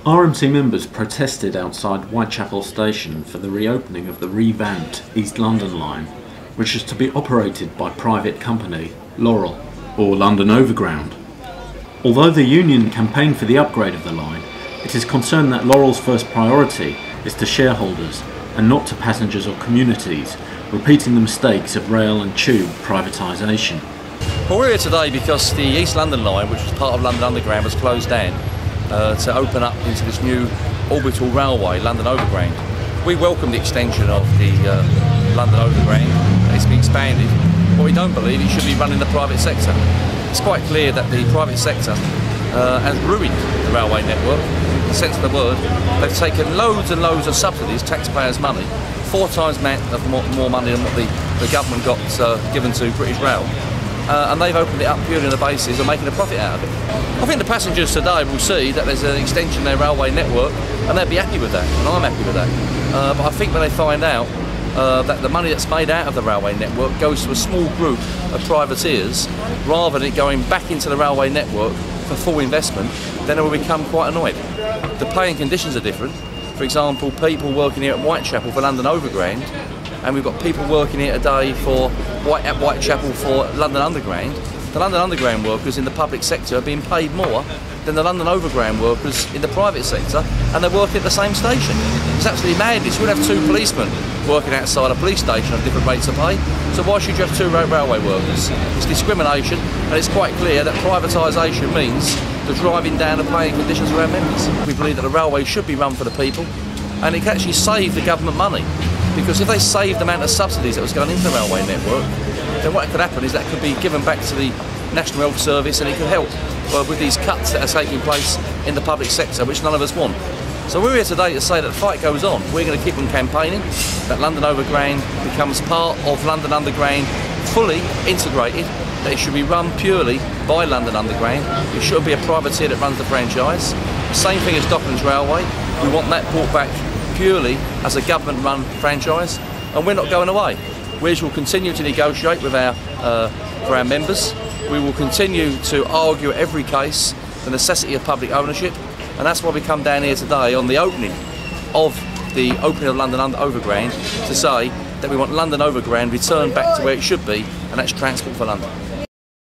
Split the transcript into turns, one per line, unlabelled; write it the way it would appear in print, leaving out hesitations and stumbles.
RMT members protested outside Whitechapel station for the reopening of the revamped East London line, which is to be operated by private company LOROL, or London Overground. Although the union campaigned for the upgrade of the line, it is concerned that LOROL's first priority is to shareholders and not to passengers or communities, repeating the mistakes of rail and tube privatisation.
Well, we're here today because the East London line, which was part of London Underground, was closed down to open up into this new orbital railway, London Overground. We welcome the extension of the London Overground. It's been expanded, but we don't believe it should be run in the private sector. It's quite clear that the private sector has ruined the railway network, in the sense of the word. They've taken loads and loads of subsidies, taxpayers' money, 4 times more money than what the government got given to British Rail. And they've opened it up purely on the basis of making a profit out of it. I think the passengers today will see that there's an extension of their railway network and they'll be happy with that, and I'm happy with that. But I think when they find out that the money that's made out of the railway network goes to a small group of privateers rather than it going back into the railway network for full investment, then they will become quite annoyed. The pay and conditions are different. For example, people working here at Whitechapel for London Overground, and we've got people working here today at Whitechapel for London Underground. The London Underground workers in the public sector are being paid more than the London Overground workers in the private sector, and they're working at the same station. It's absolutely madness. You would have 2 policemen working outside a police station on different rates of pay, so why should you have 2 railway workers? It's discrimination, and it's quite clear that privatisation means the driving down of pay and conditions for our members. We believe that the railway should be run for the people, and it can actually save the government money. Because if they saved the amount of subsidies that was going into the railway network, then what could happen is that could be given back to the National Health Service, and it could help with these cuts that are taking place in the public sector, which none of us want. So we're here today to say that the fight goes on. We're going to keep on campaigning that London Overground becomes part of London Underground, fully integrated, that it should be run purely by London Underground. It should be a privateer that runs the franchise. Same thing as Docklands Railway. We want that brought back purely as a government-run franchise, and we're not going away. We will continue to negotiate with for our members. We will continue to argue every case the necessity of public ownership, and that's why we come down here today on the opening of London Overground to say that we want London Overground returned back to where it should be, and that's transport for London.